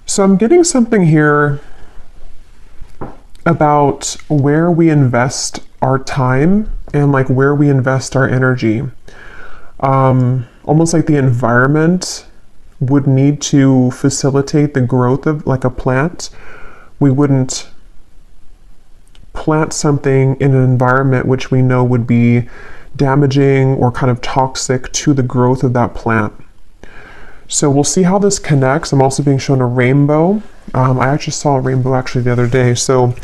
So I'm getting something here about where we invest our time and like where we invest our energy. Almost like the environment would need to facilitate the growth of like a plant. We wouldn't plant something in an environment which we know would be damaging or kind of toxic to the growth of that plant. So we'll see how this connects. I'm also being shown a rainbow. I actually saw a rainbow actually the other day. So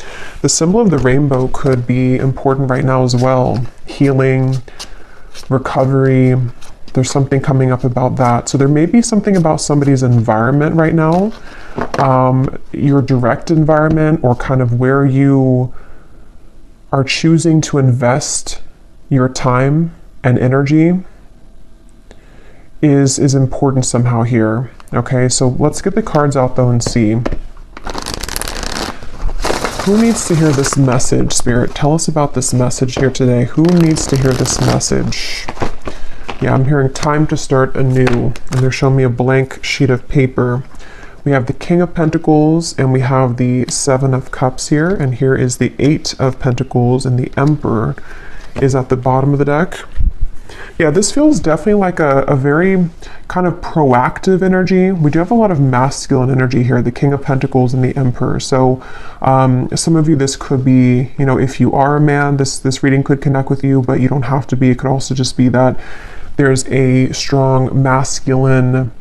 the symbol of the rainbow could be important right now as well. Healing, recovery. There's something coming up about that. So there may be something about somebody's environment right now, your direct environment, or kind of where you are choosing to invest your time and energy is important somehow here. Okay, so let's get the cards out though and see. Who needs to hear this message, Spirit? Tell us about this message here today. Who needs to hear this message? Yeah, I'm hearing time to start anew. And they're showing me a blank sheet of paper. We have the King of Pentacles and we have the Seven of Cups here. And here is the Eight of Pentacles, and the Emperor is at the bottom of the deck. Yeah, this feels definitely like a very kind of proactive energy. We do have a lot of masculine energy here, the King of Pentacles and the Emperor. So some of you, this could be, you know, if you are a man, this reading could connect with you, but you don't have to be. It could also just be that there's a strong masculine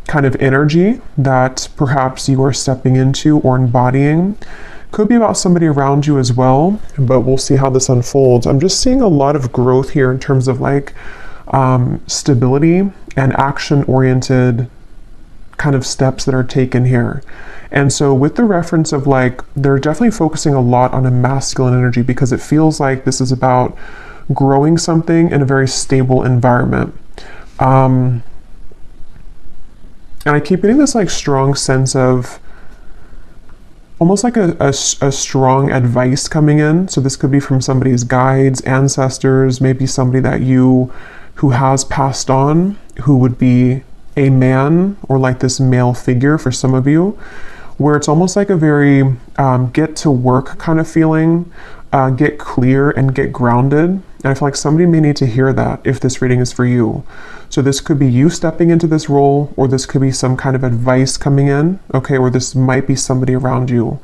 kind of energy that perhaps you are stepping into or embodying. Could be about somebody around you as well, but we'll see how this unfolds. I'm just seeing a lot of growth here in terms of like stability and action-oriented kind of steps that are taken here. And so with the reference of like, they're definitely focusing a lot on a masculine energy because it feels like this is about growing something in a very stable environment. And I keep getting this like strong sense of almost like a strong advice coming in. So this could be from somebody's guides, ancestors, maybe somebody that who has passed on, who would be a man or like this male figure for some of you, where it's almost like a very get to work kind of feeling, get clear and get grounded. And I feel like somebody may need to hear that if this reading is for you. So this could be you stepping into this role, or this could be some kind of advice coming in, okay, or this might be somebody around you.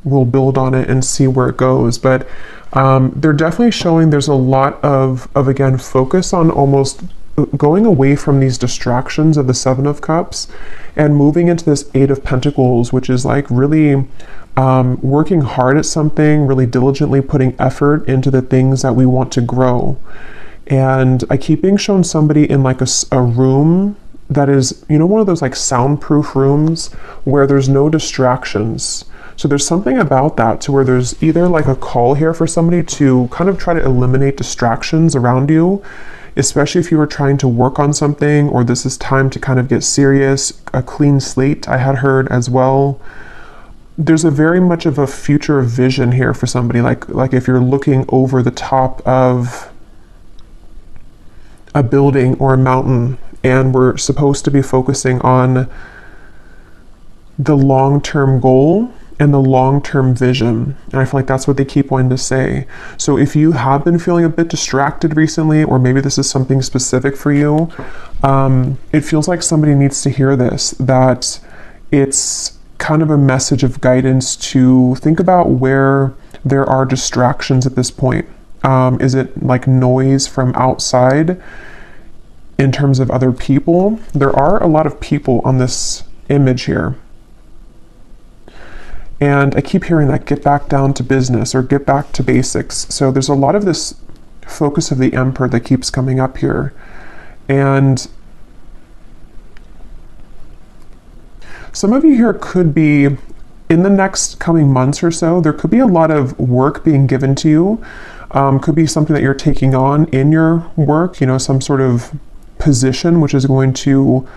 We'll build on it and see where it goes. But they're definitely showing there's a lot of again, focus on almost going away from these distractions of the Seven of Cups and moving into this Eight of Pentacles, which is like really working hard at something, really diligently putting effort into the things that we want to grow. And I keep being shown somebody in like a room that is, you know, one of those like soundproof rooms where there's no distractions. So there's something about that to where there's either like a call here for somebody to kind of try to eliminate distractions around you, especially if you were trying to work on something, or this is time to kind of get serious, a clean slate I had heard as well. There's a very much of a future vision here for somebody, like if you're looking over the top of a building or a mountain, and we're supposed to be focusing on the long-term goal and the long-term vision. And I feel like that's what they keep wanting to say. So if you have been feeling a bit distracted recently, or maybe this is something specific for you, it feels like somebody needs to hear this, that it's kind of a message of guidance to think about where there are distractions at this point. Is it like noise from outside in terms of other people? There are a lot of people on this image here. And I keep hearing that get back down to business or get back to basics. So there's a lot of this focus of the Emperor that keeps coming up here. And some of you here could be, in the next coming months or so, there could be a lot of work being given to you. Could be something that you're taking on in your work, you know, some sort of position which is going to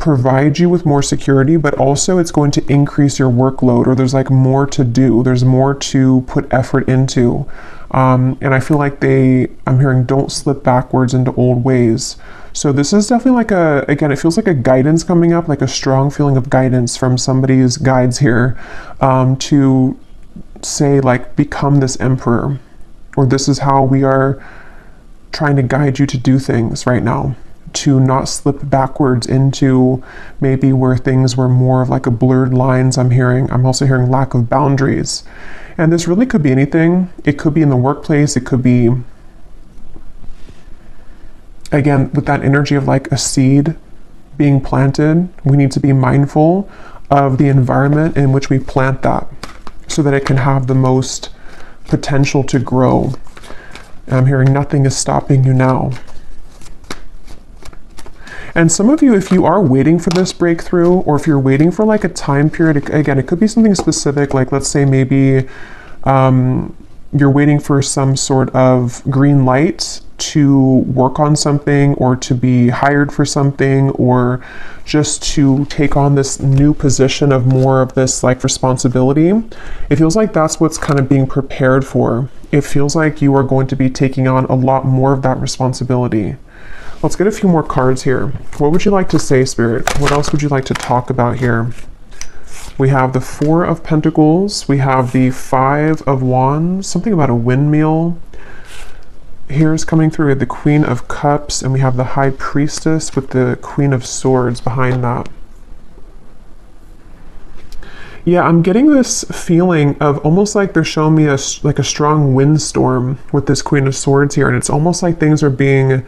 provide you with more security, but also it's going to increase your workload, or there's like more to do. There's more to put effort into. And I feel like I'm hearing don't slip backwards into old ways. So this is definitely like again, it feels like a guidance coming up, like a strong feeling of guidance from somebody's guides here, to say like, become this emperor, or this is how we are trying to guide you to do things right now, to not slip backwards into maybe where things were more of like a blurred lines. I'm also hearing lack of boundaries. And this really could be anything. It could be in the workplace. It could be, again, with that energy of like a seed being planted. We need to be mindful of the environment in which we plant that, so that it can have the most potential to grow. And I'm hearing nothing is stopping you now. And some of you, if you are waiting for this breakthrough, or if you're waiting for like a time period, again, it could be something specific, like let's say maybe you're waiting for some sort of green light to work on something, or to be hired for something, or just to take on this new position of more of this like responsibility. It feels like that's what's kind of being prepared for. It feels like you are going to be taking on a lot more of that responsibility. Let's get a few more cards here. What would you like to say, Spirit? What else would you like to talk about here? We have the Four of Pentacles. We have the Five of Wands. Something about a windmill. Here's coming through the Queen of Cups, and we have the High Priestess with the Queen of Swords behind that. Yeah, I'm getting this feeling of almost like they're showing me a strong windstorm with this Queen of Swords here, and it's almost like things are being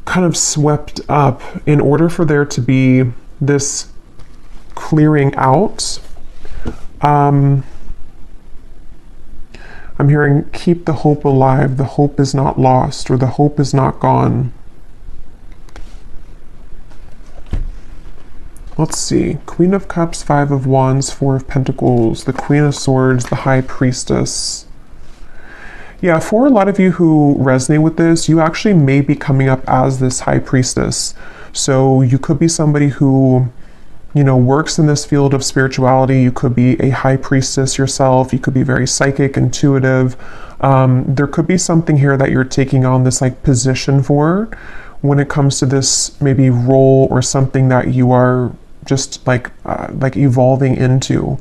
kind of swept up in order for there to be this clearing out. I'm hearing keep the hope alive. The hope is not lost, or the hope is not gone. Let's see. Queen of Cups, Five of Wands, Four of Pentacles, the Queen of Swords, the High Priestess. Yeah, for a lot of you who resonate with this, you actually may be coming up as this High Priestess. So you could be somebody who, you know, works in this field of spirituality. You could be a High Priestess yourself. You could be very psychic, intuitive. There could be something here that you're taking on this like position for when it comes to this maybe role, or something that you are just like evolving into.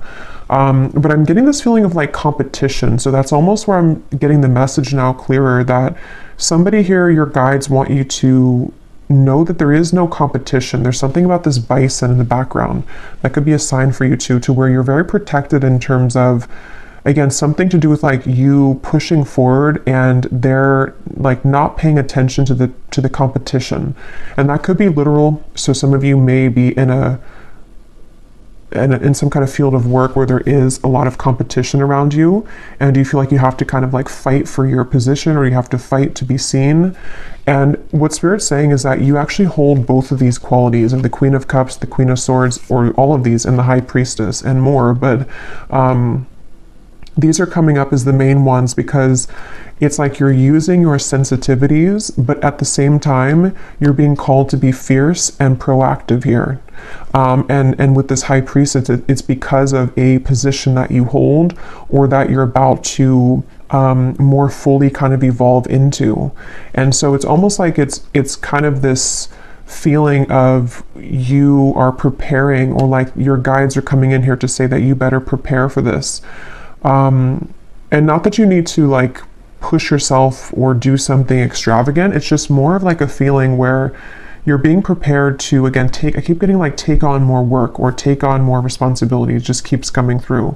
But I'm getting this feeling of like competition. So that's almost where I'm getting the message now clearer, that somebody here, your guides want you to know that there is no competition. There's something about this bison in the background that could be a sign for you too, to where you're very protected in terms of, again, something to do with like you pushing forward, and they're like not paying attention to the competition. And that could be literal. So some of you may be in some kind of field of work where there is a lot of competition around you, and you feel like you have to kind of like fight for your position, or you have to fight to be seen. And what Spirit's saying is that you actually hold both of these qualities of the Queen of Cups, the Queen of Swords, or all of these, and the High Priestess and more. But these are coming up as the main ones because it's like you're using your sensitivities, but at the same time, you're being called to be fierce and proactive here. And with this High Priestess, it's because of a position that you hold, or that you're about to more fully kind of evolve into. And so it's almost like it's kind of this feeling of you are preparing, or like your guides are coming in here to say that you better prepare for this. And not that you need to like push yourself or do something extravagant. It's just more of like a feeling where you're being prepared to, again, I keep getting like take on more work or take on more responsibility. It just keeps coming through.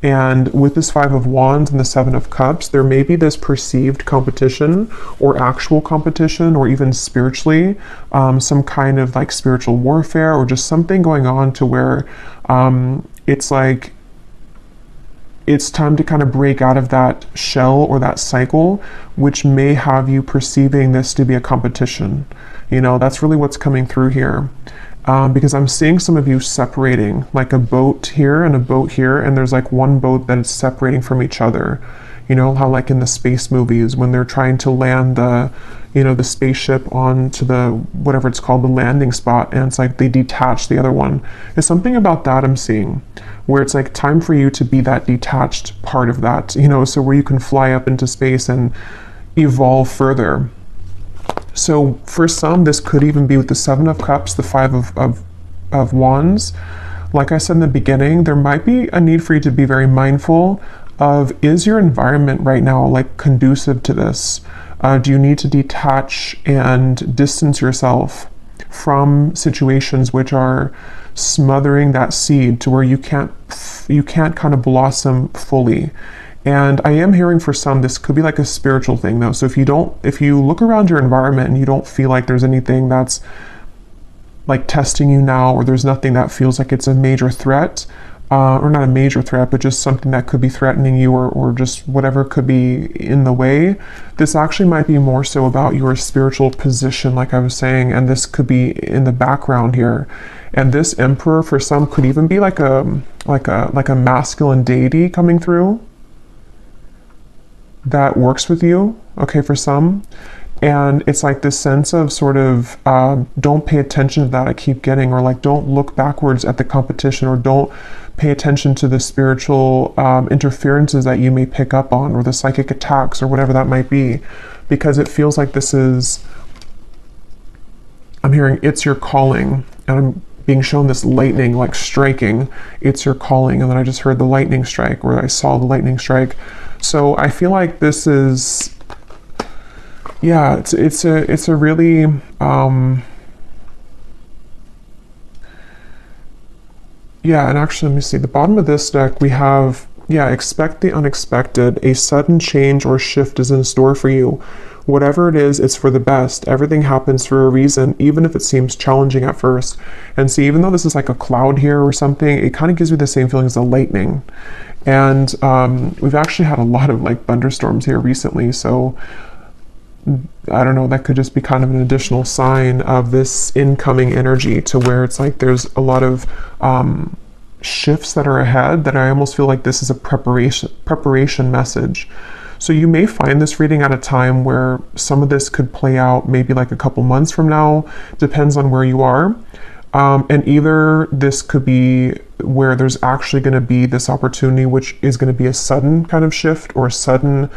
And with this Five of Wands and the Seven of Cups, there may be this perceived competition or actual competition, or even spiritually, some kind of like spiritual warfare, or just something going on to where it's like, it's time to kind of break out of that shell or that cycle, which may have you perceiving this to be a competition. You know, that's really what's coming through here. Because I'm seeing some of you separating, like a boat here and a boat here, and there's like one boat that is separating from each other. You know, how like in the space movies, when they're trying to land the, you know, the spaceship onto the, whatever it's called, the landing spot, and it's like they detach the other one. There's something about that I'm seeing, where it's like time for you to be that detached part of that, you know, so where you can fly up into space and evolve further. So for some, this could even be with the Seven of Cups, the Five of Wands. Like I said in the beginning, there might be a need for you to be very mindful of, is your environment right now like conducive to this? Do you need to detach and distance yourself from situations which are smothering that seed to where you can't kind of blossom fully? And I am hearing for some, this could be like a spiritual thing though. So if you look around your environment and you don't feel like there's anything that's like testing you now, or there's nothing that feels like it's a major threat, or not a major threat, but just something that could be threatening you, or just whatever could be in the way, this actually might be more so about your spiritual position, like I was saying, and this could be in the background here. And this Emperor for some could even be like a masculine deity coming through that works with you, okay, for some. And it's like this sense of sort of, don't pay attention to that I keep getting, or like don't look backwards at the competition, or don't pay attention to the spiritual interferences that you may pick up on, or the psychic attacks, or whatever that might be, because it feels like this is, I'm hearing it's your calling, and I'm being shown this lightning like striking, it's your calling, and then I just heard the lightning strike, or I saw the lightning strike. So I feel like this is, yeah, it's a really yeah, and actually let me see, the bottom of this deck we have, yeah, expect the unexpected. A sudden change or shift is in store for you. Whatever it is, it's for the best. Everything happens for a reason, even if it seems challenging at first. And see, even though this is like a cloud here or something, it kind of gives me the same feeling as the lightning. And we've actually had a lot of like thunderstorms here recently, so I don't know, that could just be kind of an additional sign of this incoming energy, to where it's like there's a lot of shifts that are ahead, that I almost feel like this is a preparation message. So you may find this reading at a time where some of this could play out maybe like a couple months from now, depends on where you are. And either this could be where there's actually going to be this opportunity, which is going to be a sudden kind of shift, or a sudden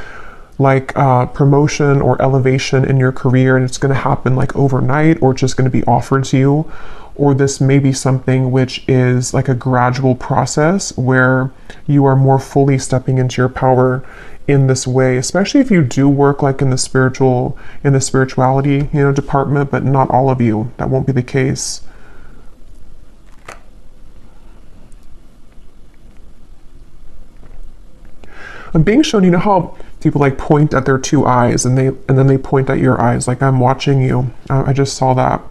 like promotion or elevation in your career, and it's going to happen like overnight, or it's just going to be offered to you. Or this may be something which is like a gradual process where you are more fully stepping into your power in this way, especially if you do work like in the spirituality, you know, department, but not all of you, that won't be the case. I'm being shown, you know how people like point at their two eyes, and then they point at your eyes, like I'm watching you. I just saw that.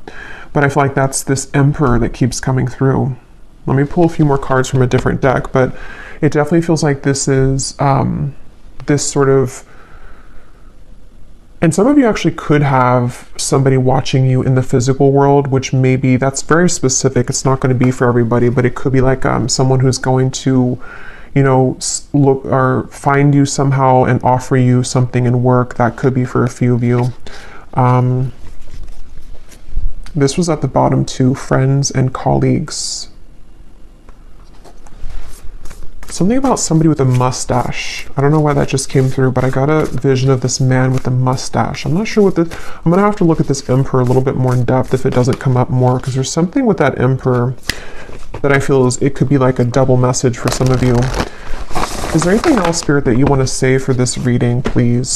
But I feel like that's this Emperor that keeps coming through. Let me pull a few more cards from a different deck, but it definitely feels like this is this sort of, and some of you actually could have somebody watching you in the physical world, which maybe that's very specific. It's not going to be for everybody, but it could be like someone who's going to, you know, look or find you somehow and offer you something in work. That could be for a few of you. This was at the bottom too, friends and colleagues. Something about somebody with a mustache. I don't know why that just came through, but I got a vision of this man with a mustache. I'm not sure what this, I'm gonna have to look at this Emperor a little bit more in depth if it doesn't come up more, because there's something with that Emperor that I feel is, it could be like a double message for some of you. Is there anything else, Spirit, that you want to say for this reading, please?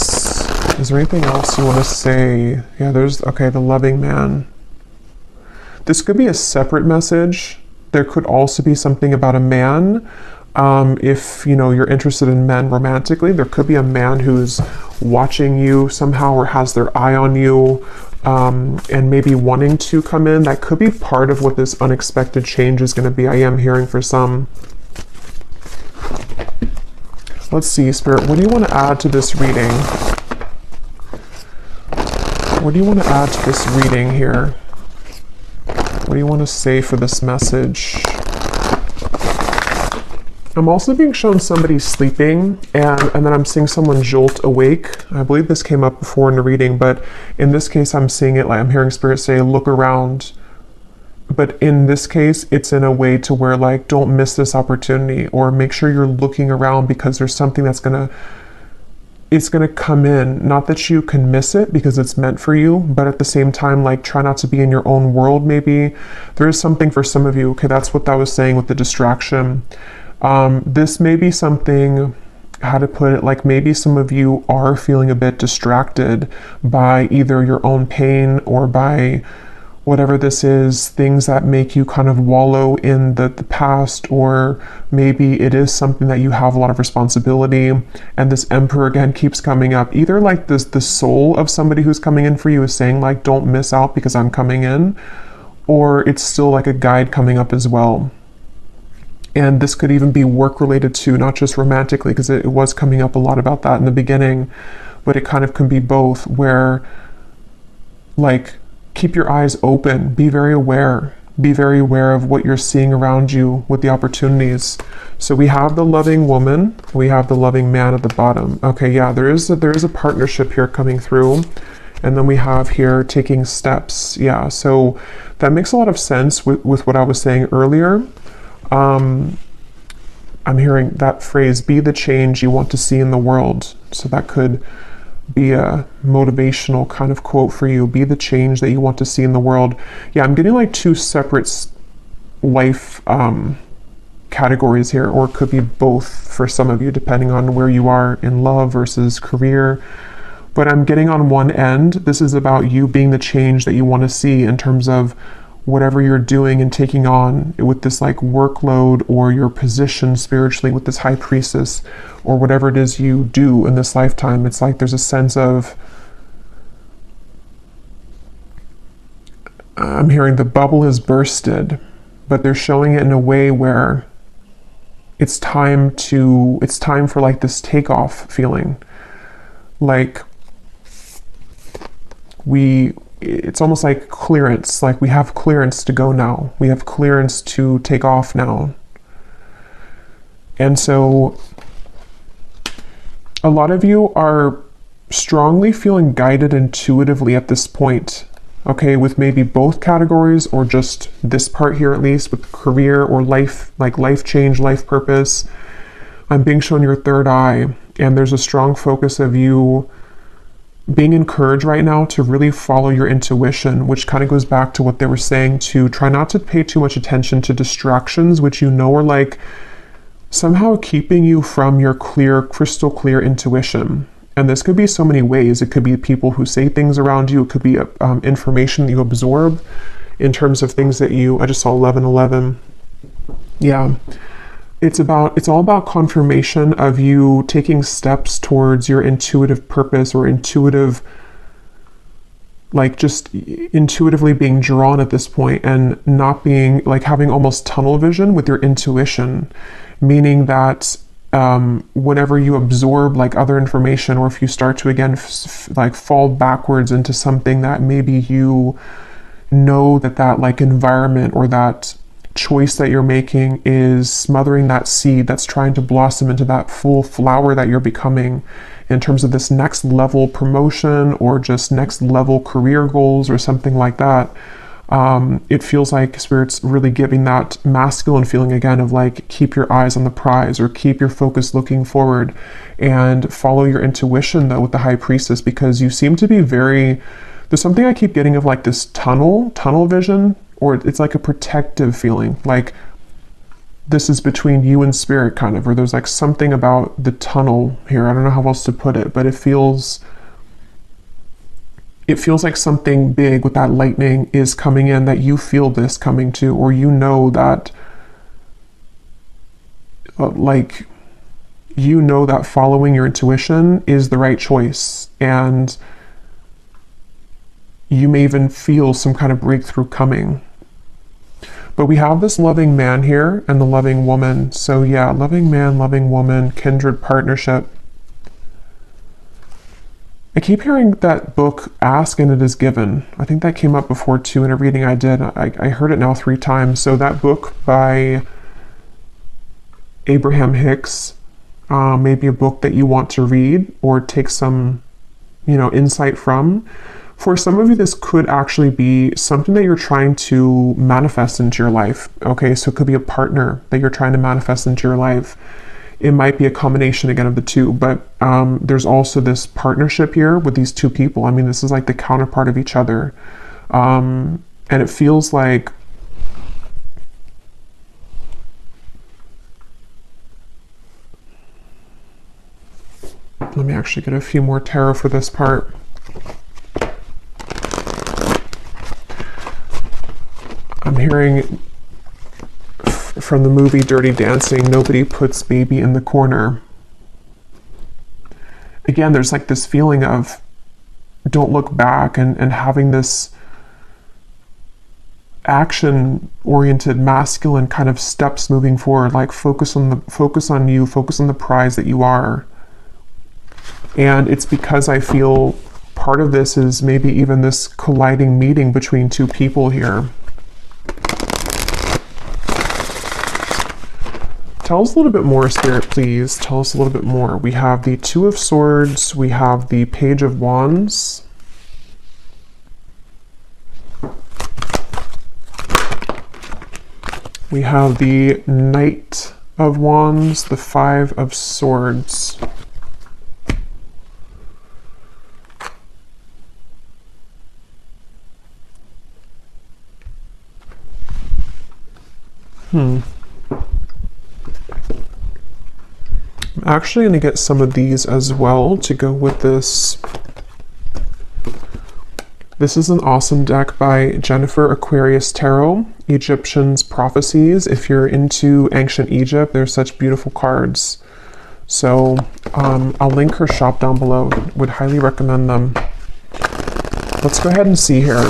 Is there anything else you want to say? Yeah, there's, okay, the loving man. This could be a separate message. There could also be something about a man. If, you know, you're interested in men romantically, there could be a man who's watching you somehow, or has their eye on you, and maybe wanting to come in. That could be part of what this unexpected change is going to be. I am hearing for some. Let's see, Spirit, what do you want to add to this reading? What do you want to add to this reading here? What do you want to say for this message? I'm also being shown somebody sleeping, and then I'm seeing someone jolt awake. I believe this came up before in the reading, but in this case, I'm seeing it like I'm hearing Spirit say, look around. But in this case, it's in a way to where like, don't miss this opportunity, or make sure you're looking around because there's something that's it's gonna come in. Not that you can miss it because it's meant for you, but at the same time, like try not to be in your own world. Maybe there is something for some of you. Okay, that's what I was saying with the distraction. This may be something, how to put it, like maybe some of you are feeling a bit distracted by either your own pain or by whatever this is, things that make you kind of wallow in the past, or maybe it is something that you have a lot of responsibility. And this Emperor again keeps coming up. Either like this, the soul of somebody who's coming in for you is saying like, don't miss out because I'm coming in, or it's still like a guide coming up as well. And this could even be work related too, not just romantically, because it was coming up a lot about that in the beginning, but it kind of can be both, where like, keep your eyes open, be very aware of what you're seeing around you with the opportunities. So we have the loving woman, we have the loving man at the bottom. Okay, yeah, there is a partnership here coming through. And then we have here taking steps. Yeah, so that makes a lot of sense with what I was saying earlier. I'm hearing that phrase, be the change you want to see in the world. So that could be a motivational kind of quote for you. Be the change that you want to see in the world. Yeah, I'm getting like two separate life categories here, or it could be both for some of you, depending on where you are in love versus career. But I'm getting on one end, this is about you being the change that you want to see in terms of whatever you're doing and taking on with this like workload, or your position spiritually with this high priestess, or whatever it is you do in this lifetime. It's like there's a sense of, I'm hearing the bubble has bursted, but they're showing it in a way where it's time for like this takeoff feeling. Like it's almost like clearance, like we have clearance to go now. We have clearance to take off now. And so a lot of you are strongly feeling guided intuitively at this point. Okay, with maybe both categories, or just this part here, at least with career or life, like life change, life purpose. I'm being shown your third eye, and there's a strong focus of you being encouraged right now to really follow your intuition, which kind of goes back to what they were saying, to try not to pay too much attention to distractions, which you know are like somehow keeping you from your clear, crystal clear intuition. And this could be so many ways. It could be people who say things around you. It could be information that you absorb in terms of things that I just saw 1111. Yeah. It's all about confirmation of you taking steps towards your intuitive purpose, or intuitive, like just intuitively being drawn at this point, and not being like having almost tunnel vision with your intuition, meaning that whenever you absorb like other information, or if you start to again like fall backwards into something that maybe you know that like environment or that choice that you're making is smothering that seed that's trying to blossom into that full flower that you're becoming, in terms of this next level promotion, or just next level career goals, or something like that. It feels like Spirit's really giving that masculine feeling again of like, keep your eyes on the prize, or keep your focus looking forward, and follow your intuition though with the High Priestess, because you seem to be there's something I keep getting of like this tunnel vision, or it's like a protective feeling, like this is between you and Spirit kind of, or there's like something about the tunnel here. I don't know how else to put it, but it feels like something big with that lightning is coming in, that you feel this coming to, or you know that that following your intuition is the right choice, and you may even feel some kind of breakthrough coming. But we have this loving man here and the loving woman. So yeah, loving man, loving woman, kindred partnership. I keep hearing that book, Ask and It Is Given. I think that came up before too in a reading I did. I heard it now 3 times. So that book by Abraham Hicks, maybe a book that you want to read or take some, insight from. For some of you, this could actually be something that you're trying to manifest into your life. Okay, so it could be a partner that you're trying to manifest into your life. It might be a combination again of the two, but there's also this partnership here with these two people. I mean, this is like the counterpart of each other. And it feels like let me actually get a few more tarot for this part. I'm hearing from the movie Dirty Dancing, nobody puts baby in the corner. Again, there's like this feeling of don't look back and having this action-oriented masculine kind of steps moving forward, like focus on you, focus on the prize that you are. And it's because I feel part of this is maybe even this colliding meeting between two people here. Tell us a little bit more, Spirit, please. Tell us a little bit more. We have the Two of Swords. We have the Page of Wands. We have the Knight of Wands, the Five of Swords. I'm actually going to get some of these as well to go with this. This is an awesome deck by Jennifer Aquarius Tarot, Egyptian's Prophecies. If you're into ancient Egypt, there's such beautiful cards. So I'll link her shop down below. Would highly recommend them. Let's go ahead and see here.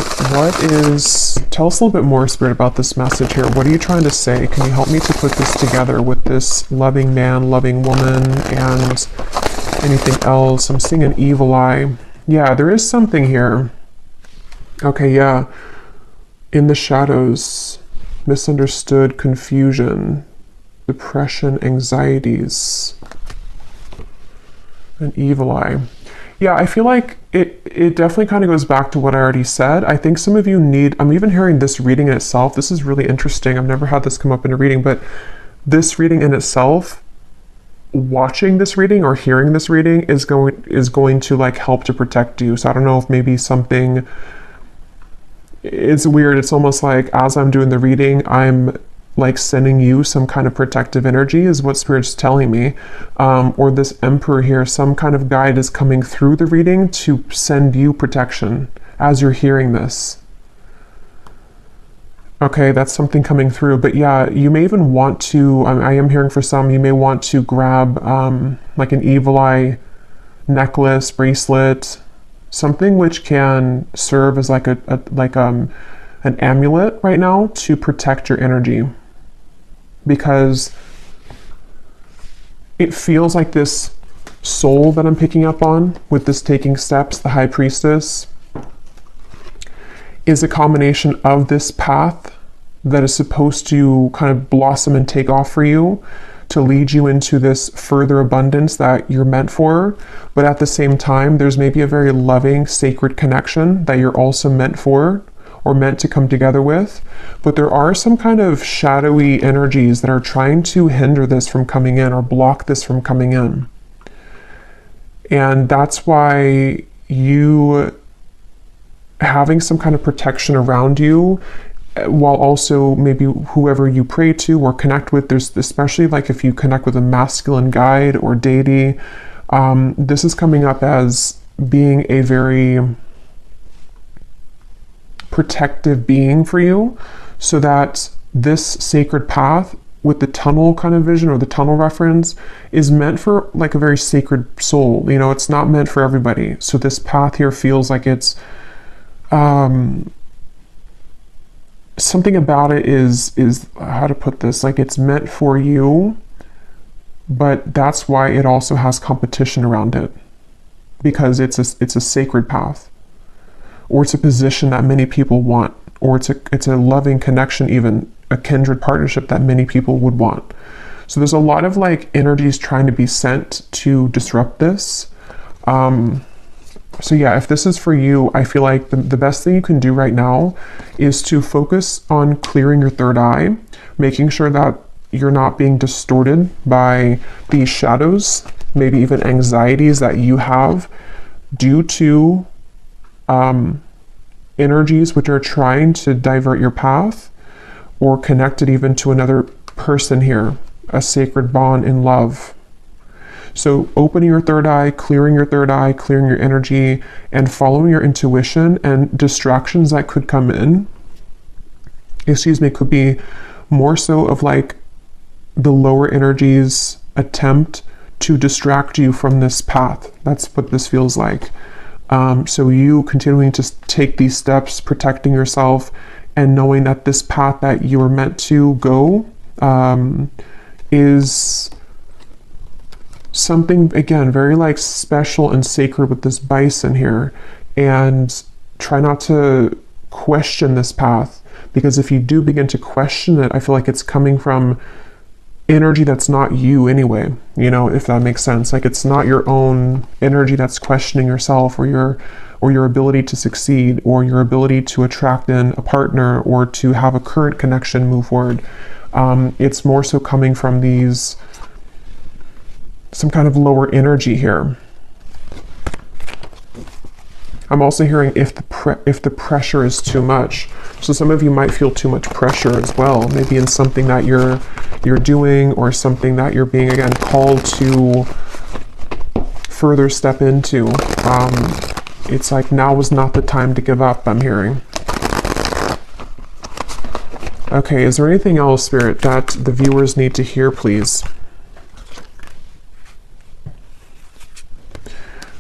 Tell us a little bit more, Spirit, about this message here. What are you trying to say? Can you help me to put this together with this loving man, loving woman, and anything else? I'm seeing an evil eye. Yeah, there is something here. Okay, yeah. In the shadows, misunderstood, confusion, depression, anxieties, an evil eye. Yeah, I feel like it definitely kind of goes back to what I already said. I think some of you I'm even hearing this reading in itself. This is really interesting. I've never had this come up in a reading, but this reading in itself, watching this reading or hearing this reading is going to like help to protect you. So I don't know if maybe something, it's weird. It's almost like as I'm doing the reading, I'm like sending you some kind of protective energy is what Spirit's telling me. Or this Emperor here, some kind of guide is coming through the reading to send you protection as you're hearing this. Okay, that's something coming through. But yeah, you may even want to, I am hearing for some, you may want to grab like an evil eye necklace, bracelet, something which can serve as like an amulet right now to protect your energy. Because it feels like this soul that I'm picking up on with this taking steps, the High Priestess, is a combination of this path that is supposed to kind of blossom and take off for you to lead you into this further abundance that you're meant for. But at the same time, there's maybe a very loving, sacred connection that you're also meant for or meant to come together with. But there are some kind of shadowy energies that are trying to hinder this from coming in or block this from coming in. And that's why you having some kind of protection around you, while also maybe whoever you pray to or connect with, there's especially like if you connect with a masculine guide or deity, this is coming up as being a very protective being for you, so that this sacred path with the tunnel kind of vision or the tunnel reference is meant for like a very sacred soul. You know, it's not meant for everybody. So this path here feels like it's something about it is how to put this, like it's meant for you, but that's why it also has competition around it, because it's a sacred path, or it's a position that many people want, or it's a loving connection, even a kindred partnership that many people would want. So there's a lot of like energies trying to be sent to disrupt this. So yeah, if this is for you, I feel like the best thing you can do right now is to focus on clearing your third eye, making sure that you're not being distorted by these shadows, maybe even anxieties that you have due to energies which are trying to divert your path or connect it even to another person here, a sacred bond in love. So opening your third eye, clearing your energy, and following your intuition, and distractions that could come in, could be more so of like the lower energies attempt to distract you from this path. That's what this feels like. So you continuing to take these steps, protecting yourself, and knowing that this path that you were meant to go is something, again, very like special and sacred with this bison here. And try not to question this path, because if you do begin to question it, I feel like it's coming from energy that's not you anyway, you know, if that makes sense. Like it's not your own energy that's questioning yourself or your ability to succeed, or your ability to attract in a partner, or to have a current connection move forward. It's more so coming from some kind of lower energy here. I'm also hearing if the pressure is too much. So some of you might feel too much pressure as well, maybe in something that you're doing, or something that you're being, again, called to further step into. It's like now is not the time to give up, I'm hearing. Okay, is there anything else, Spirit, that the viewers need to hear, please?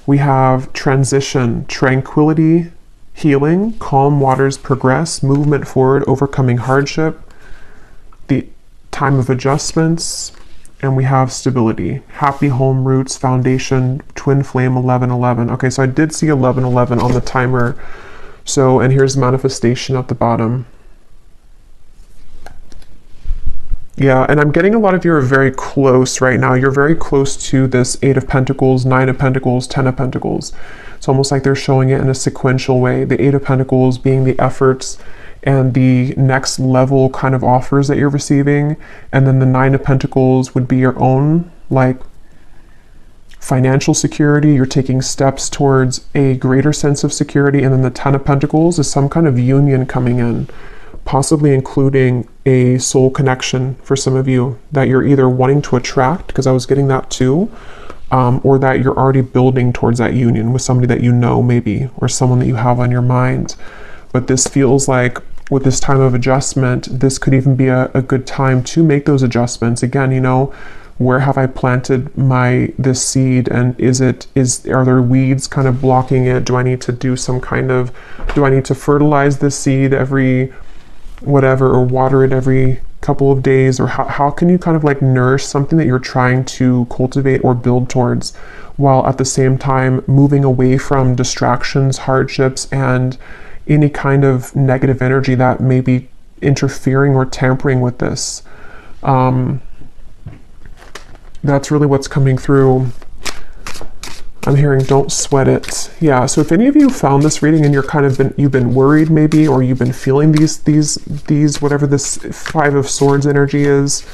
We have transition, tranquility, healing, calm waters progress, movement forward, overcoming hardship, the time of adjustments, and we have stability, happy home, roots, foundation, twin flame, 1111. Okay, so I did see 1111 on the timer. So, and here's manifestation at the bottom. Yeah, and I'm getting a lot of you are very close right now. You're very close to this 8 of Pentacles, 9 of Pentacles, 10 of Pentacles. It's almost like they're showing it in a sequential way. The 8 of Pentacles being the efforts and the next level kind of offers that you're receiving. And then the 9 of Pentacles would be your own, like, financial security. You're taking steps towards a greater sense of security. And then the 10 of Pentacles is some kind of union coming in, possibly including a soul connection for some of you that you're either wanting to attract, because I was getting that too, or that you're already building towards that union with somebody that you know, maybe, or someone that you have on your mind. But this feels like with this time of adjustment, this could even be a good time to make those adjustments. Again, you know, where have I planted this seed, and are there weeds kind of blocking it? Do I need to fertilize this seed every whatever, or water it every couple of days? Or how can you kind of like nourish something that you're trying to cultivate or build towards, while at the same time moving away from distractions, hardships, and any kind of negative energy that may be interfering or tampering with this. That's really what's coming through. I'm hearing don't sweat it. Yeah, so if any of you found this reading and you've been worried maybe, or you've been feeling these whatever this 5 of Swords energy is,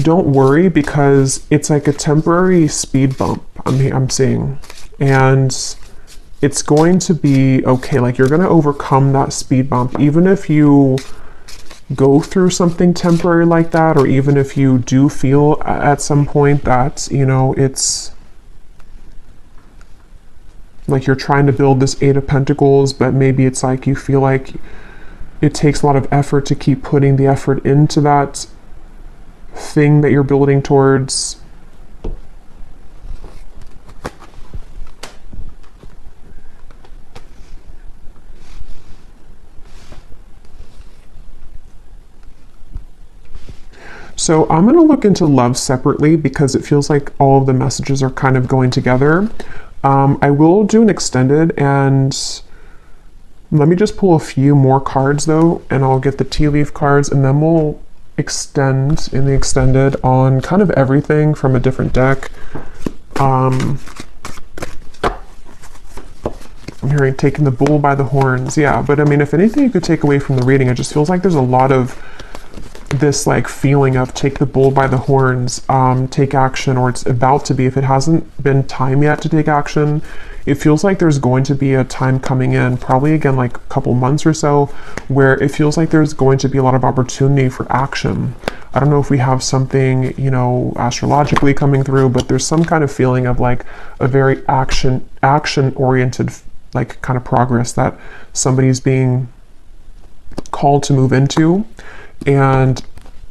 don't worry, because it's like a temporary speed bump I'm seeing. And it's going to be okay. Like, you're going to overcome that speed bump, even if you go through something temporary like that, or even if you do feel at some point that, you know, it's like you're trying to build this 8 of Pentacles, but maybe it's like you feel like it takes a lot of effort to keep putting the effort into that thing that you're building towards. So I'm going to look into love separately, because it feels like all of the messages are kind of going together. I will do an extended, and let me just pull a few more cards though, and I'll get the tea leaf cards, and then we'll extend in the extended on kind of everything from a different deck. I'm hearing taking the bull by the horns. Yeah, but I mean, if anything you could take away from the reading, it just feels like there's a lot of this like feeling of take the bull by the horns, take action, or it's about to be. If it hasn't been time yet to take action, it feels like there's going to be a time coming in, probably again like a couple months or so, where it feels like there's going to be a lot of opportunity for action. I don't know if we have something, you know, astrologically coming through, but there's some kind of feeling of like a very action oriented like kind of progress that somebody's being called to move into. And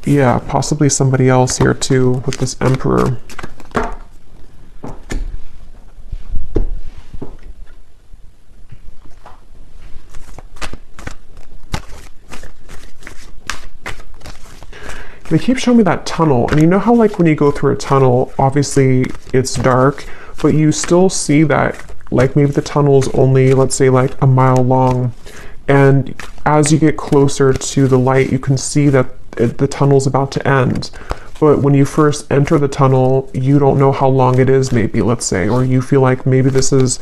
yeah, possibly somebody else here too with this Emperor. They keep showing me that tunnel, and you know how like when you go through a tunnel, obviously it's dark, but you still see that like maybe the tunnel's only, let's say, like a mile long, and as you get closer to the light, you can see that the tunnel's about to end. But when you first enter the tunnel, you don't know how long it is, maybe, let's say, or you feel like maybe this is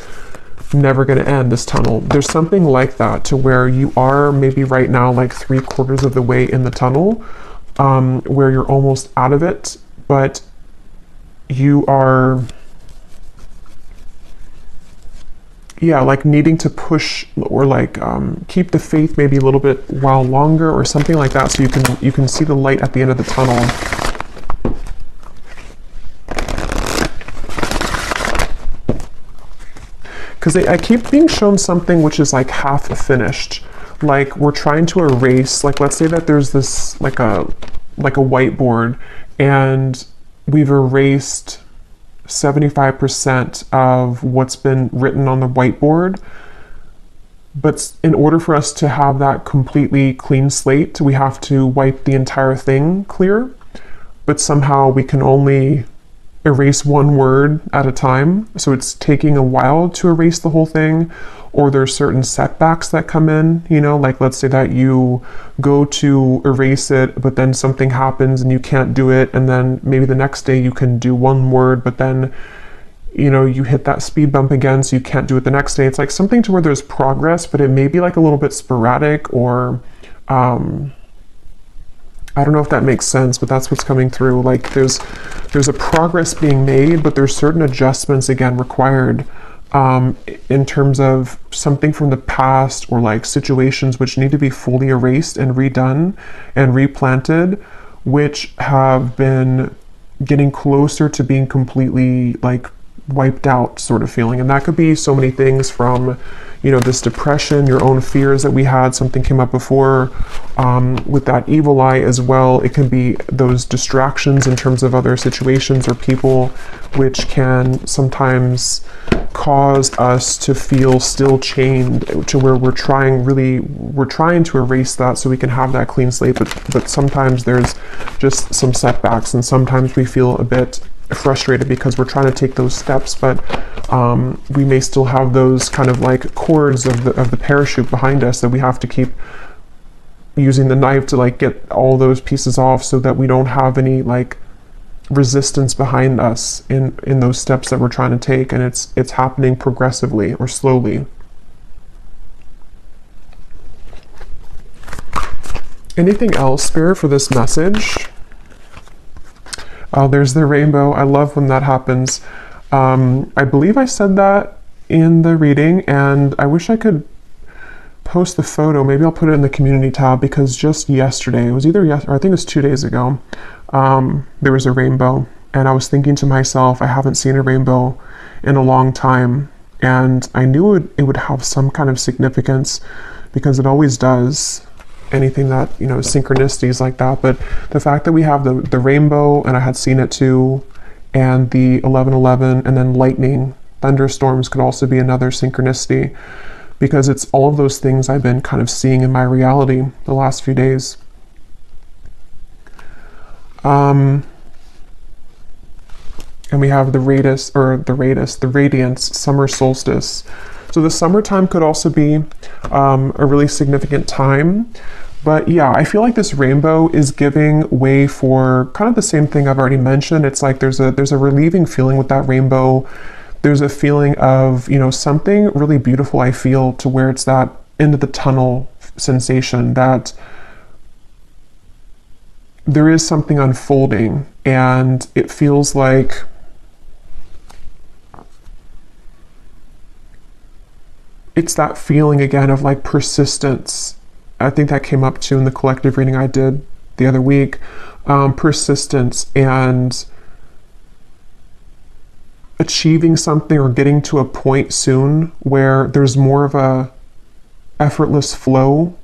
never going to end, this tunnel. There's something like that to where you are maybe right now like 3/4 of the way in the tunnel, where you're almost out of it, but you are, yeah, like needing to push or like keep the faith maybe a little bit while longer or something like that, so you can see the light at the end of the tunnel. Because I keep being shown something which is like half finished, like we're trying to erase, like let's say that there's this like a whiteboard and we've erased 75% of what's been written on the whiteboard, but in order for us to have that completely clean slate, we have to wipe the entire thing clear, but somehow we can only erase one word at a time, so it's taking a while to erase the whole thing. Or there's certain setbacks that come in, you know, like let's say that you go to erase it, but then something happens and you can't do it, and then maybe the next day you can do one word, but then, you know, you hit that speed bump again, so you can't do it the next day. It's like something to where there's progress, but it may be like a little bit sporadic, or I don't know if that makes sense, but that's what's coming through. Like there's a progress being made, but there's certain adjustments again required in terms of something from the past, or like situations which need to be fully erased and redone and replanted, which have been getting closer to being completely like wiped out sort of feeling. And that could be so many things from, you know, this depression, your own fears that we had, something came up before with that evil eye as well. It can be those distractions in terms of other situations or people, which can sometimes cause us to feel still chained to where we're trying to erase that so we can have that clean slate, but sometimes there's just some setbacks, and sometimes we feel a bit frustrated because we're trying to take those steps, but we may still have those kind of like cords of the parachute behind us that we have to keep using the knife to like get all those pieces off, so that we don't have any like resistance behind us in those steps that we're trying to take, and it's happening progressively or slowly. Anything else, Spirit, for this message? Oh, there's the rainbow. I love when that happens. I believe I said that in the reading, and I wish I could post the photo. Maybe I'll put it in the community tab, because just yesterday, it was either yesterday, or I think it was 2 days ago, there was a rainbow, and I was thinking to myself, I haven't seen a rainbow in a long time, and I knew it would have some kind of significance, because it always does. Anything that, you know, synchronicities like that. But the fact that we have the rainbow, and I had seen it too, and the 11:11, and then lightning, thunderstorms could also be another synchronicity, because it's all of those things I've been kind of seeing in my reality the last few days. And we have the radiance, summer solstice. So the summertime could also be a really significant time, But yeah, I feel like this rainbow is giving way for kind of the same thing I've already mentioned. It's like there's a relieving feeling with that rainbow. There's a feeling of, you know, something really beautiful, I feel, to where it's that end of the tunnel sensation, that there is something unfolding, and it feels like it's that feeling again of like persistence. I think that came up too in the collective reading I did the other week. Persistence and achieving something or getting to a point soon where there's more of a effortless flow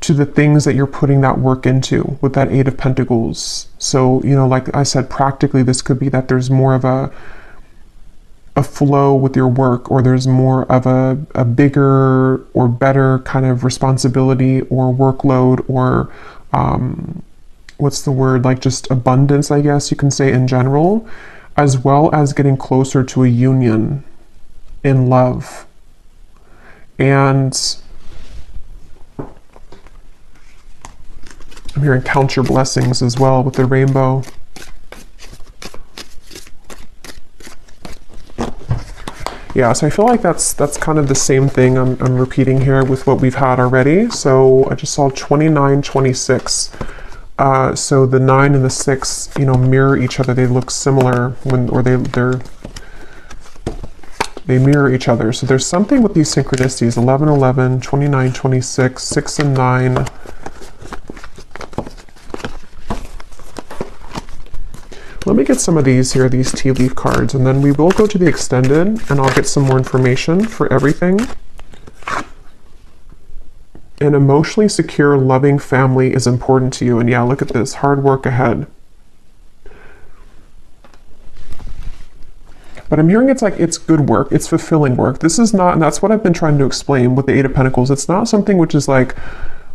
to the things that you're putting that work into with that Eight of Pentacles. So, you know, like I said, practically this could be that there's more of a flow with your work, or there's more of a bigger or better kind of responsibility or workload, or what's the word, like just abundance, I guess you can say, in general, as well as getting closer to a union in love. And I'm hearing count your blessings as well with the rainbow. Yeah, so I feel like that's kind of the same thing I'm repeating here with what we've had already. So I just saw 29, 26. So the 9 and the 6, you know, mirror each other. They look similar they mirror each other. So there's something with these synchronicities: 11, 11, 29, 26, 6 and 9. Let me get some of these here, these tea leaf cards, and then we will go to the extended and I'll get some more information for everything. An emotionally secure, loving family is important to you. And yeah, look at this, hard work ahead. But I'm hearing it's like, it's good work, it's fulfilling work. This is not, and that's what I've been trying to explain with the Eight of Pentacles. It's not something which is like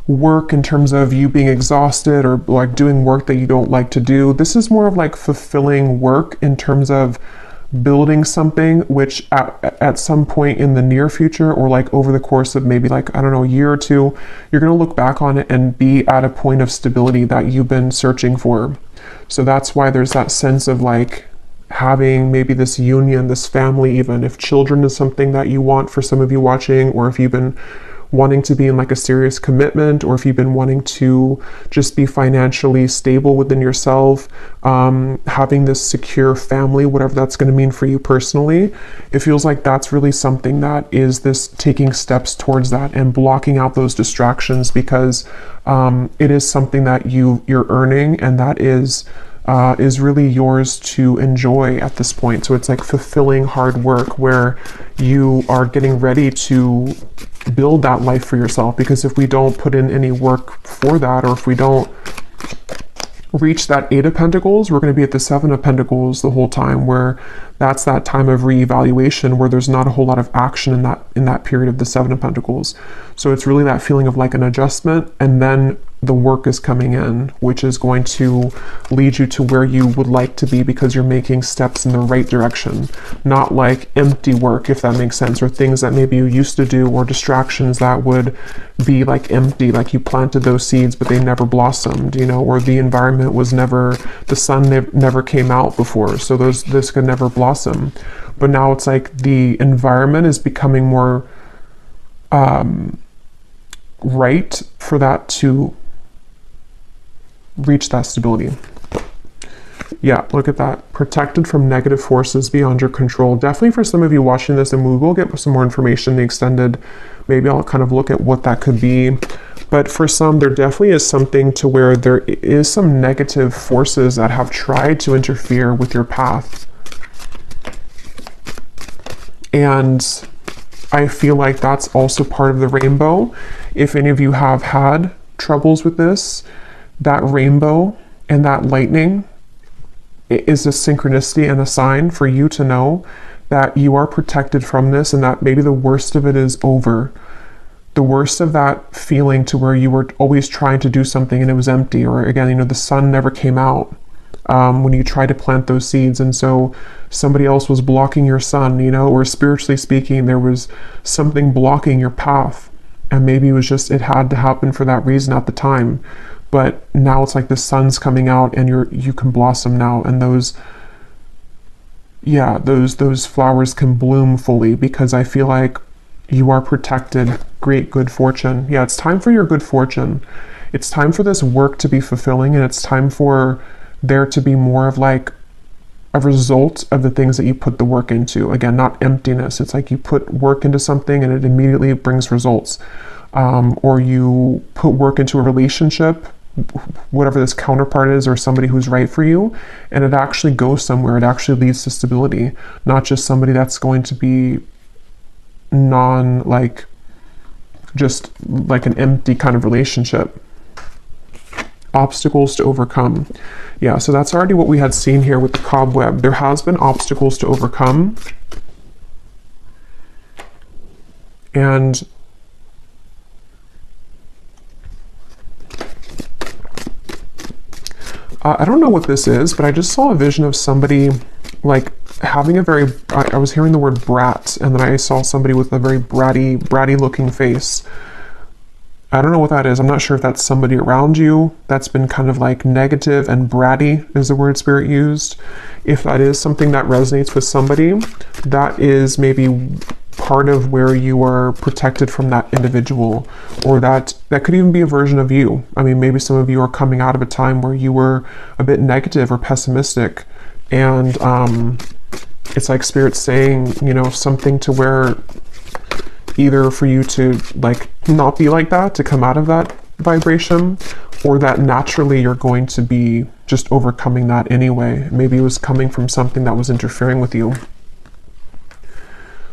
work in terms of you being exhausted or like doing work that you don't like to do. This is more of like fulfilling work in terms of building something which at some point in the near future, or like over the course of maybe like, I don't know, a year or two, you're going to look back on it and be at a point of stability that you've been searching for. So that's why there's that sense of like having maybe this union, this family, even if children is something that you want for some of you watching, or if you've been wanting to be in like a serious commitment, or if you've been wanting to just be financially stable within yourself, having this secure family, whatever that's going to mean for you personally, it feels like that's really something that is this taking steps towards that and blocking out those distractions, because it is something that you're earning, and that is really yours to enjoy at this point. So it's like fulfilling hard work where you are getting ready to build that life for yourself. Because if we don't put in any work for that, or if we don't reach that Eight of Pentacles, we're going to be at the Seven of Pentacles the whole time, where that's that time of reevaluation where there's not a whole lot of action in that period of the Seven of Pentacles. So it's really that feeling of like an adjustment, and then the work is coming in, which is going to lead you to where you would like to be, because you're making steps in the right direction, not like empty work, if that makes sense, or things that maybe you used to do, or distractions that would be like empty, like you planted those seeds but they never blossomed, you know, or the environment was never, the sun never came out before, so this could never blossom. But now it's like the environment is becoming more right for that to reach that stability. Yeah, look at that. Protected from negative forces beyond your control. Definitely for some of you watching this, and we will get some more information in the extended. Maybe I'll kind of look at what that could be. But for some, there definitely is something to where there is some negative forces that have tried to interfere with your path. And I feel like that's also part of the rainbow. If any of you have had troubles with this, that rainbow and that lightning is a synchronicity and a sign for you to know that you are protected from this, and that maybe the worst of it is over. The worst of that feeling to where you were always trying to do something and it was empty, or again, you know, the sun never came out when you tried to plant those seeds, and so somebody else was blocking your sun, you know, or spiritually speaking, there was something blocking your path. And maybe it was just, it had to happen for that reason at the time. But now it's like the sun's coming out and you can blossom now, and those flowers can bloom fully, because I feel like you are protected. Great good fortune. Yeah, it's time for your good fortune. It's time for this work to be fulfilling, and it's time for there to be more of like a result of the things that you put the work into. Again, not emptiness. It's like you put work into something and it immediately brings results. Or you put work into a relationship, whatever this counterpart is, or somebody who's right for you, and it actually goes somewhere. It actually leads to stability, not just somebody that's going to be just like an empty kind of relationship. Obstacles to overcome. Yeah, so that's already what we had seen here with the cobweb. There has been obstacles to overcome. And I don't know what this is, but I just saw a vision of somebody like having a very, I was hearing the word brat, and then I saw somebody with a very bratty looking face. I don't know what that is. I'm not sure if that's somebody around you that's been kind of like negative, and bratty is the word Spirit used. If that is something that resonates with somebody, that is maybe part of where you are protected from that individual, or that could even be a version of you. I mean, maybe some of you are coming out of a time where you were a bit negative or pessimistic, and it's like Spirit saying, you know, something to where either for you to like not be like that, to come out of that vibration, or that naturally you're going to be just overcoming that anyway. Maybe it was coming from something that was interfering with you.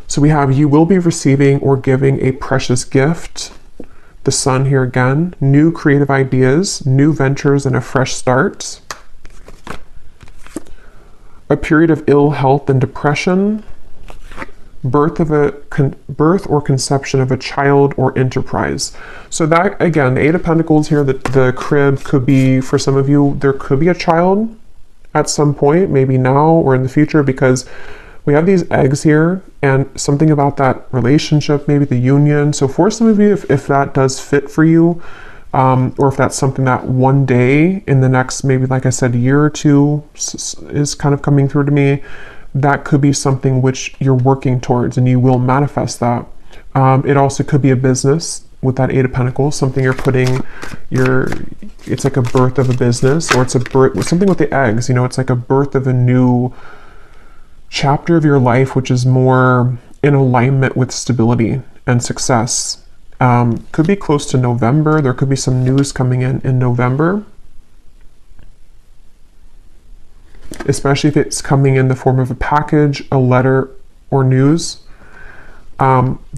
So we have, you will be receiving or giving a precious gift. The sun here again. New creative ideas, new ventures, and a fresh start. A period of ill health and depression. Birth or conception of a child or enterprise. So that, again, the Eight of Pentacles here, the crib could be, for some of you, there could be a child at some point, maybe now or in the future, because we have these eggs here, and something about that relationship, maybe the union. So for some of you, if that does fit for you, or if that's something that one day in the next, maybe like I said, year or two is kind of coming through to me, that could be something which you're working towards, and you will manifest that. It also could be a business with that Eight of Pentacles, something you're putting it's like a birth of a business, or it's a birth, something with the eggs, you know, it's like a birth of a new chapter of your life, which is more in alignment with stability and success. Could be close to November. There could be some news coming in November, especially if it's coming in the form of a package, a letter, or news.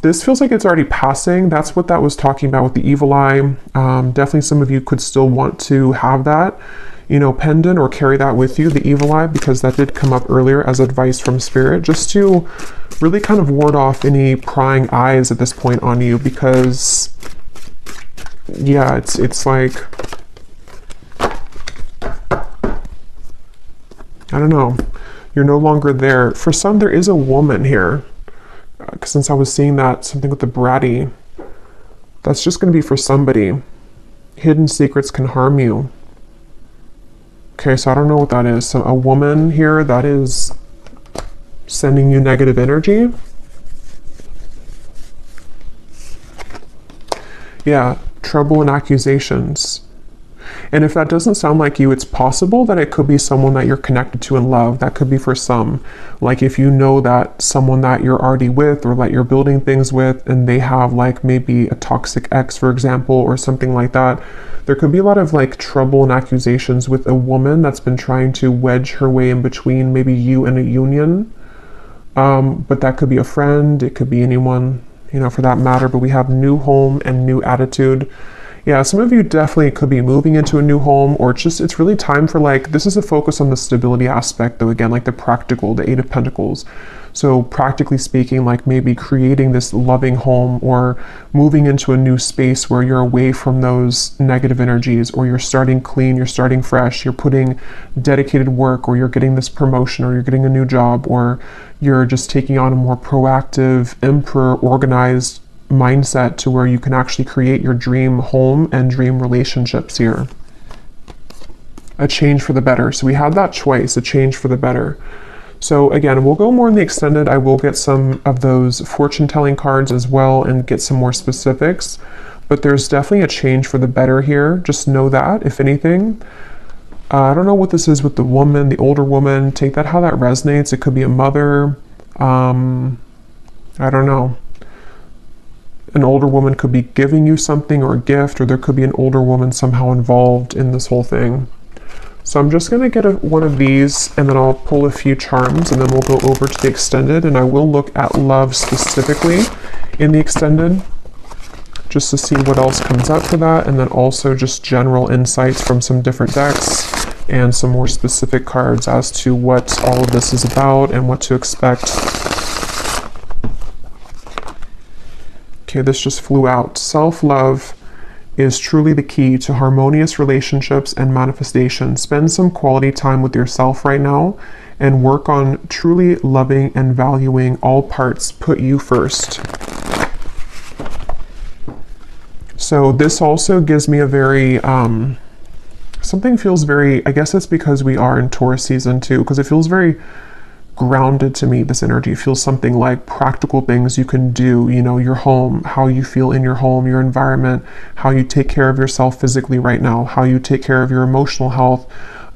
This feels like it's already passing. That's what that was talking about with the evil eye. Definitely some of you could still want to have that, you know, pendant, or carry that with you, the evil eye, because that did come up earlier as advice from Spirit, just to really kind of ward off any prying eyes at this point on you, because yeah, it's like, I don't know, you're no longer there. For some, there is a woman here, since I was seeing that, something with the bratty, that's just going to be for somebody. Hidden secrets can harm you. Okay, so I don't know what that is. So a woman here that is sending you negative energy. Yeah, trouble and accusations. And if that doesn't sound like you, it's possible that it could be someone that you're connected to in love. That could be for some. Like if you know that someone that you're already with, or that you're building things with, and they have like maybe a toxic ex, for example, or something like that, there could be a lot of like trouble and accusations with a woman that's been trying to wedge her way in between maybe you and a union. But that could be a friend, it could be anyone, you know, for that matter. But we have new home and new attitude. Yeah, some of you definitely could be moving into a new home, or it's really time for like, this is a focus on the stability aspect though, again, like the practical, the Eight of Pentacles. So practically speaking, like maybe creating this loving home, or moving into a new space where you're away from those negative energies, or you're starting clean, you're starting fresh, you're putting dedicated work, or you're getting this promotion, or you're getting a new job, or you're just taking on a more proactive, emperor, organized mindset to where you can actually create your dream home and dream relationships here. A change for the better. So we had that choice, a change for the better. So again, we'll go more in the extended. I will get some of those fortune telling cards as well and get some more specifics, but there's definitely a change for the better here. Just know that, if anything. I don't know what this is with the woman, the older woman. Take that how that resonates. It could be a mother. I don't know. An older woman could be giving you something or a gift, or there could be an older woman somehow involved in this whole thing. So I'm just going to get one of these, and then I'll pull a few charms, and then we'll go over to the extended, and I will look at love specifically in the extended, just to see what else comes up for that, and then also just general insights from some different decks, and some more specific cards as to what all of this is about and what to expect. Okay, this just flew out. Self-love is truly the key to harmonious relationships and manifestation. Spend some quality time with yourself right now and work on truly loving and valuing all parts. Put you first. So this also gives me a very, something feels very, I guess it's because we are in Taurus season too, because it feels very grounded to me, this energy. It feels something like practical things you can do, you know, your home, how you feel in your home, your environment, how you take care of yourself physically right now, how you take care of your emotional health,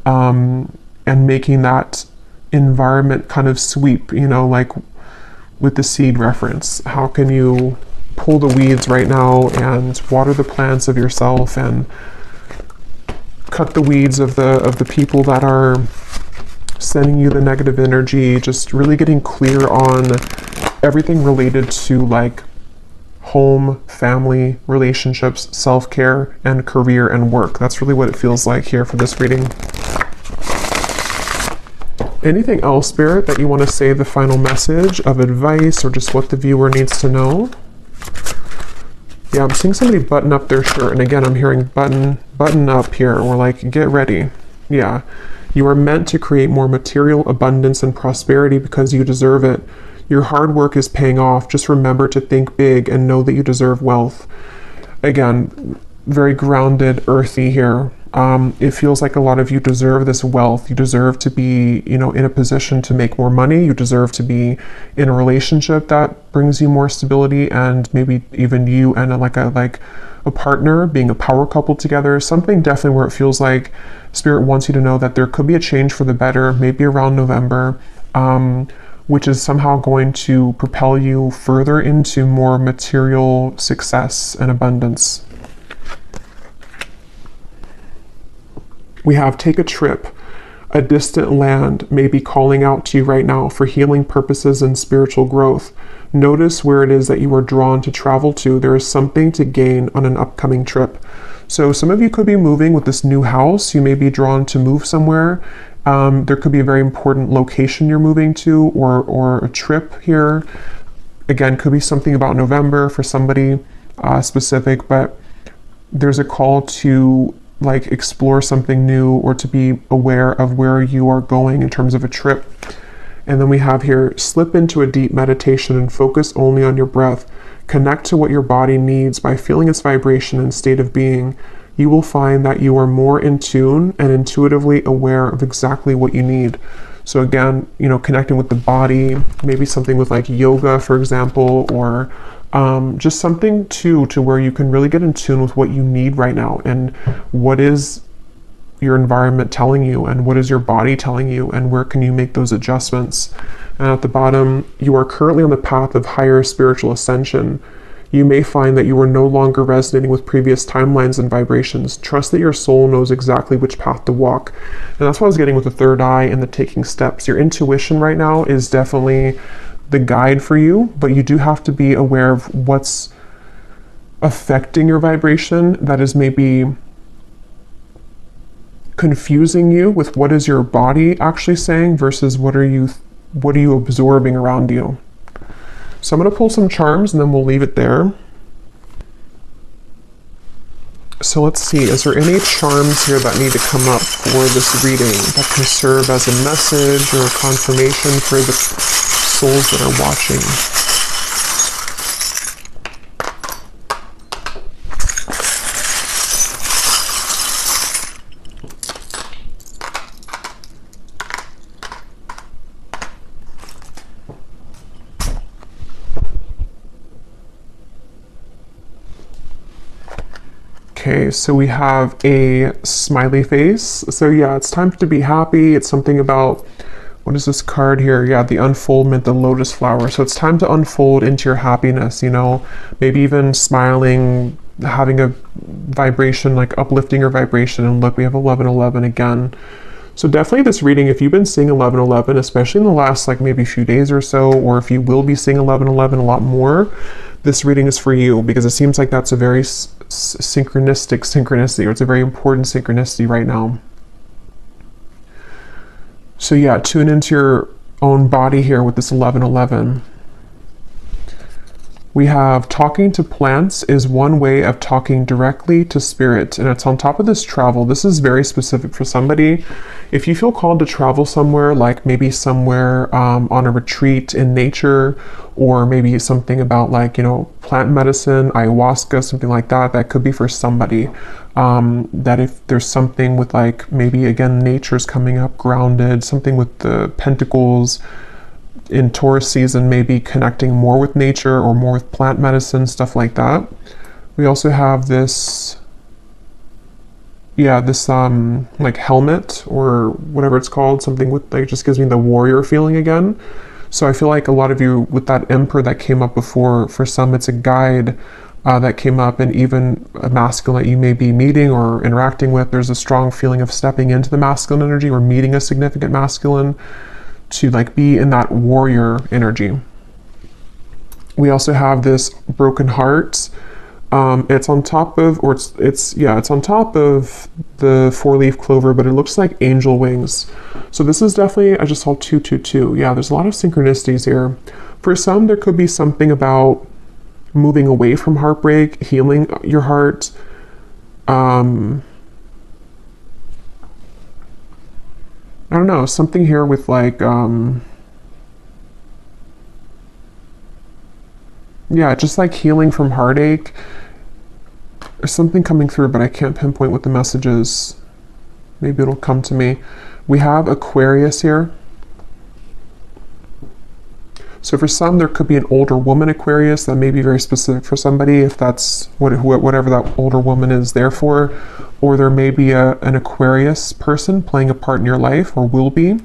and making that environment kind of sweep, you know, like with the seed reference. How can you pull the weeds right now and water the plants of yourself and cut the weeds of the people that are sending you the negative energy, just really getting clear on everything related to like home, family, relationships, self-care, and career and work. That's really what it feels like here for this reading. Anything else, Spirit, that you want to say, the final message of advice or just what the viewer needs to know? Yeah, I'm seeing somebody button up their shirt, and again, I'm hearing button up here, or like get ready. Yeah. You are meant to create more material abundance and prosperity because you deserve it. Your hard work is paying off. Just remember to think big and know that you deserve wealth. Again, very grounded, earthy here. It feels like a lot of you deserve this wealth. You deserve to be, you know, in a position to make more money. You deserve to be in a relationship that brings you more stability, and maybe even you and a partner being a power couple together. Something definitely where it feels like Spirit wants you to know that there could be a change for the better, maybe around November, which is somehow going to propel you further into more material success and abundance. We have take a trip. A distant land may be calling out to you right now for healing purposes and spiritual growth. Notice where it is that you are drawn to travel to. There is something to gain on an upcoming trip. So some of you could be moving with this new house. You may be drawn to move somewhere. There could be a very important location you're moving to, or a trip here. Again, could be something about November for somebody specific, but there's a call to like explore something new or to be aware of where you are going in terms of a trip. And then we have here, slip into a deep meditation and focus only on your breath. Connect to what your body needs by feeling its vibration and state of being. You will find that you are more in tune and intuitively aware of exactly what you need. So again, you know, connecting with the body, maybe something with like yoga, for example, or just something to where you can really get in tune with what you need right now, and what is your environment telling you, and what is your body telling you, and where can you make those adjustments. And at the bottom, you are currently on the path of higher spiritual ascension. You may find that you are no longer resonating with previous timelines and vibrations. Trust that your soul knows exactly which path to walk. And that's what I was getting with the third eye and the taking steps. Your intuition right now is definitely the guide for you, but you do have to be aware of what's affecting your vibration that is maybe confusing you with what is your body actually saying versus what are you absorbing around you. So I'm going to pull some charms and then we'll leave it there. So let's see, is there any charms here that need to come up for this reading that can serve as a message or a confirmation for the souls that are watching? Okay, so we have a smiley face. So yeah, it's time to be happy. It's something about, what is this card here? Yeah, the unfoldment, the lotus flower. So it's time to unfold into your happiness, you know, maybe even smiling, having a vibration, like uplifting your vibration. And look, we have 1111 again. So definitely this reading, if you've been seeing 1111, especially in the last like maybe few days or so, or if you will be seeing 1111 a lot more, this reading is for you, because it seems like that's a very synchronicity, or it's a very important synchronicity right now. So yeah, tune into your own body here with this 1111. We have talking to plants is one way of talking directly to spirit, and it's on top of this travel. This is very specific for somebody. If you feel called to travel somewhere, like maybe somewhere on a retreat in nature, or maybe something about like, you know, plant medicine, ayahuasca, something like that, that could be for somebody. That if there's something with like, maybe again, nature's coming up, grounded, something with the pentacles, in Taurus season, maybe connecting more with nature or more with plant medicine, stuff like that. We also have this, yeah, this like helmet or whatever it's called, something with like, just gives me the warrior feeling again. So I feel like a lot of you with that emperor that came up before, for some it's a guide that came up, and even a masculine that you may be meeting or interacting with, there's a strong feeling of stepping into the masculine energy or meeting a significant masculine, to like be in that warrior energy. We also have this broken heart. It's on top of, or it's on top of the 4-leaf clover, but it looks like angel wings. So this is definitely, I just saw 222. Yeah, there's a lot of synchronicities here. For some, there could be something about moving away from heartbreak, healing your heart. I don't know, something here with like, yeah, just like healing from heartache. There's something coming through, but I can't pinpoint what the message is. Maybe it'll come to me. We have Aquarius here. So for some, there could be an older woman Aquarius that may be very specific for somebody, if that's whatever that older woman is there for. Or there may be an Aquarius person playing a part in your life, or will be.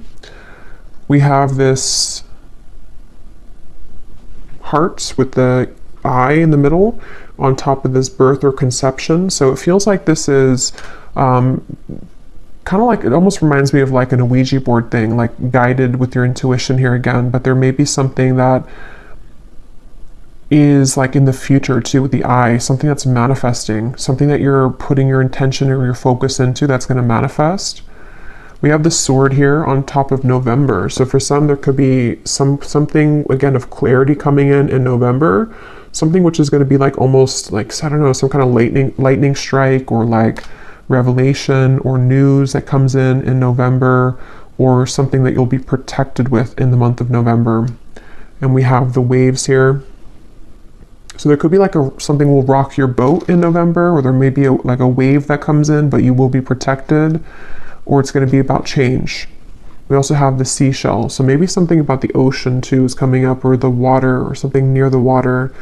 We have this heart with the eye in the middle on top of this birth or conception. So it feels like this is kind of like, it almost reminds me of like an Ouija board thing, like guided with your intuition here again, but there may be something that is like in the future too, with the eye, something that's manifesting, something that you're putting your intention or your focus into that's going to manifest. We have the sword here on top of November. So for some, there could be something again of clarity coming in November, something which is going to be like almost like, I don't know, some kind of lightning strike, or like revelation or news that comes in November, or something that you'll be protected with in the month of November. And we have the waves here. So there could be like something will rock your boat in November, or there may be like a wave that comes in, but you will be protected, or it's going to be about change. We also have the seashell. So maybe something about the ocean too is coming up, or the water, or something near the water.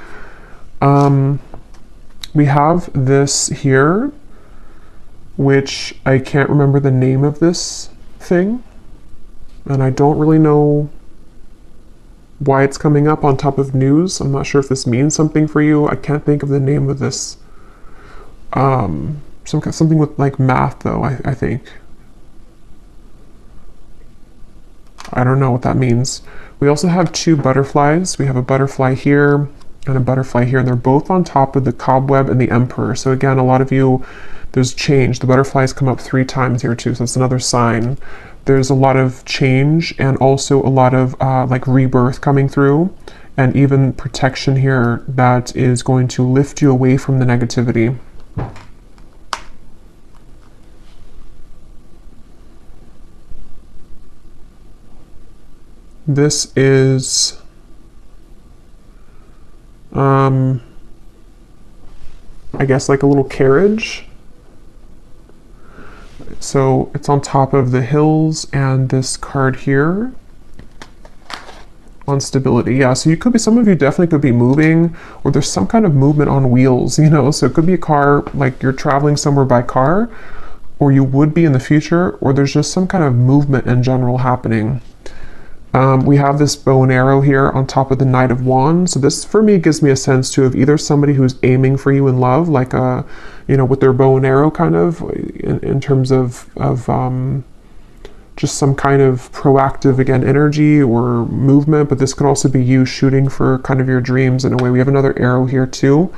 We have this here, which I can't remember the name of this thing, and I don't really know why it's coming up on top of news. I'm not sure if this means something for you. I can't think of the name of this. Something with like math though, I think. I don't know what that means. We also have 2 butterflies. We have a butterfly here and a butterfly here, and they're both on top of the cobweb and the emperor. So again, a lot of you, there's change. The butterflies come up 3 times here too, so that's another sign. There's a lot of change, and also a lot of like rebirth coming through, and even protection here that is going to lift you away from the negativity. This is I guess like a little carriage. So it's on top of the hills, and this card here on stability. Yeah, so you could be, some of you definitely could be moving, or there's some kind of movement on wheels, you know, so it could be a car, like you're traveling somewhere by car, or you would be in the future, or there's just some kind of movement in general happening. We have this bow and arrow here on top of the Knight of Wands. So this, for me, gives me a sense too of either somebody who's aiming for you in love, like you know, with their bow and arrow, kind of in terms of just some kind of proactive, again, energy or movement. But this could also be you shooting for kind of your dreams in a way. We have another arrow here too.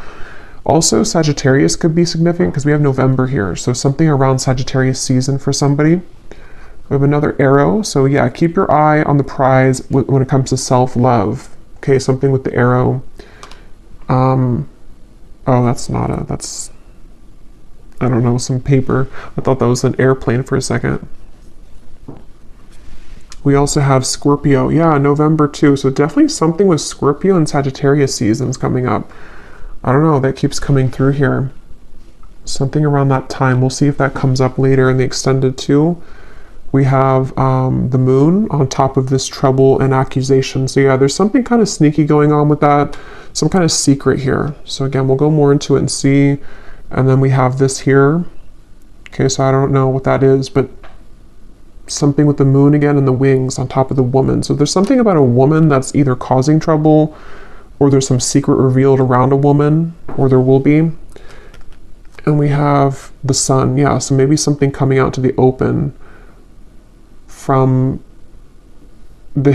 Also, Sagittarius could be significant because we have November here. So something around Sagittarius season for somebody. We have another arrow. So yeah, keep your eye on the prize when it comes to self-love. Okay, something with the arrow. Oh, that's not a, that's, I don't know, some paper. I thought that was an airplane for a second. We also have Scorpio. Yeah, November too. So definitely something with Scorpio and Sagittarius seasons coming up. I don't know, that keeps coming through here. Something around that time. We'll see if that comes up later in the extended too. We have the moon on top of this trouble and accusation. So yeah, there's something kind of sneaky going on with that. Some kind of secret here. So again, we'll go more into it and see. And then we have this here. Okay, so I don't know what that is, but something with the moon again and the wings on top of the woman. So there's something about a woman that's either causing trouble, or there's some secret revealed around a woman, or there will be. And we have the sun. Yeah, so maybe something coming out to the open from the